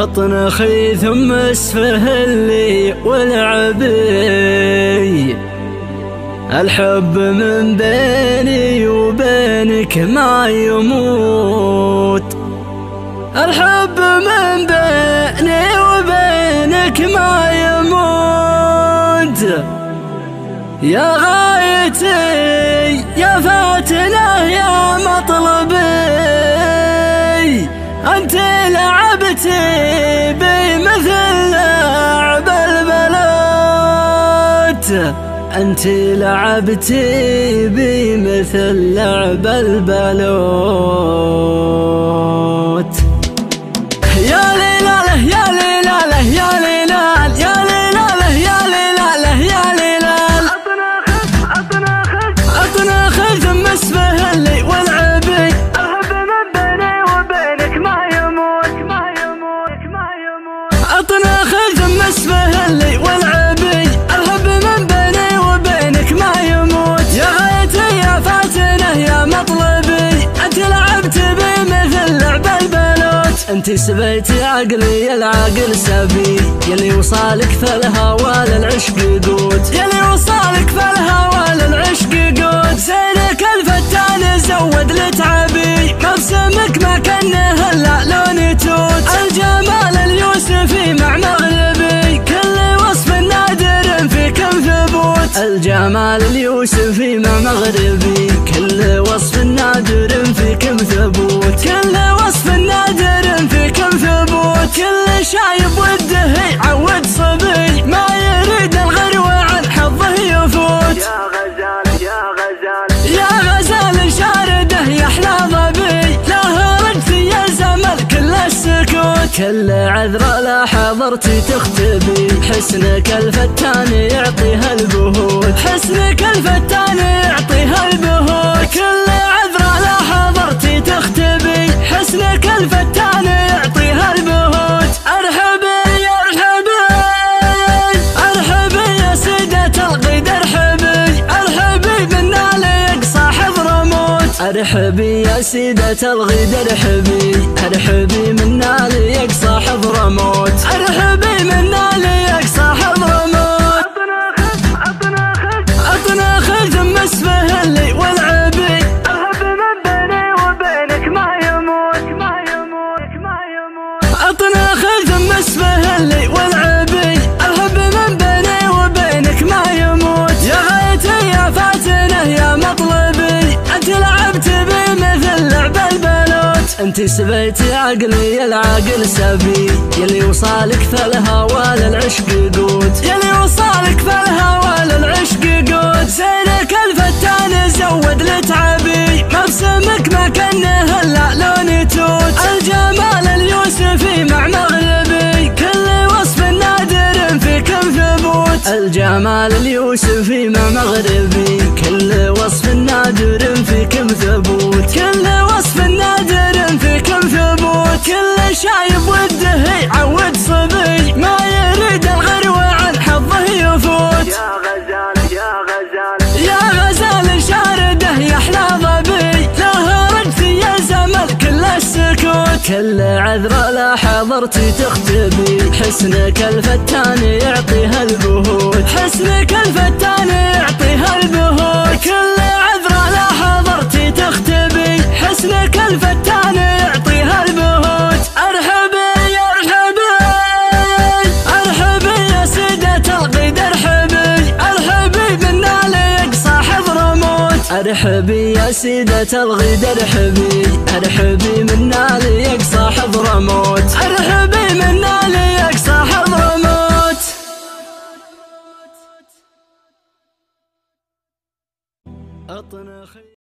أطنخي ثم اسفهلي والعبي، الحب من بيني وبينك ما يموت، الحب من بيني وبينك ما يموت. يا غايتي يا فاتنة يا مطلبي، أنت لعبتي بي مثل لعب البلوت، أنت لعبتي بي مثل لعب البلوت. يا ليلاله يا ليلاله يا ليلال يا ليلاله يا ليلاله يا ليلال، أطنخ ثم اسفهلي والعبي، الحب من بيني وبينك ما يموت ما يموت ما يموت. أطنخ ثم اسفهلي والعبي، الحب من بيني وبينك ما يموت. يا غايتي يا فاتنة يا مطلبي، أنت لعبت بي مثل لعب البلوت، أنت سبيتي عقلي العاقل سبي، يلي وصالك في الهوى للعشق قوت، يلي وصالك في الهوى للعشق قوت. زينك الفتان زود لتعبي، مبسمك ما كنه الا لون توت، الجمال اليوسفي مع مغربي، كل وصف نادر فيكم ثبوت، الجمال اليوسفي مع مغربي، كل وصف نادر فيكم ثبوت، كل وصف نادر فيكم ثبوت. كل شايب وده يعود صبي، ما يريد الغروة عن حظه يفوت. يا غزال يا غزال يا غزال شارده يحلى ظبي، له رد يا زمل كل السكوت، كل عذرة لا حضرتي تختبي، حسنك الفتان يعطيها البهوت، حسنك الفتان يعطيها البهوت. كل عذرة لا حضرتي تختبي، حسنك الفتان يعطيها البهوت. ارحبي ارحبي ارحبي يا سيدة الغيد، ارحبي ارحبي منا ليك صاحب رموت، ارحبي يا سيدة الغيد، ارحبي ارحبي منا ليك صاحب رموت، ارحبي منا ليك صاحب رموت. أطنخ ثم اسفهلي والعبي، الحب من بيني وبينك ما يموت ما يموت ما يموت. أطنخ ثم اسفهلي والعبي، الحب من بيني وبينك ما يموت. يا غايتي يا فاتنة يا مطلبي، أنت لعبت بي مثل لعب البلوت، أنت سبيتي عقلي العاقل سبي، يلي وصالك في الهوى للعشق قوت، يلي وصالك في الهوى للعشق قوت. زينك الفتان زود لتعبي، مبسمك ما كنه الا لون توت، الجمال اليوسفي مع مغربي، كل وصف نادر فيكم ثبوت، الجمال اليوسفي مع مغربي، كل وصف نادر فيكم ثبوت، كل وصف نادر فيكم ثبوت. كل شايب وده يعود صبي، ما يريد الغروة عن حظه يفوت. يا غزال يا غزال يا غزال شارده يحلى ظبي، له رد يا زمل كل السكوت، كل عذرة لا حضرتي تختبي، حسنك الفتان يعطيها البهوت، حسنك الفتان يعطيها البهوت. كل عذرة لا حضرتي تختبي، حسنك الفتان يعطيها البهوت. ارحبي ارحبي ارحبي يا سيدة الغيد، ارحبي ارحبي منا ليك صاحب رموت، ارحبي يا سيدة الغيد، ارحبي ارحبي منا ليك صاحب رموت، ارحبي منا ليك صاحب رموت. أطنخ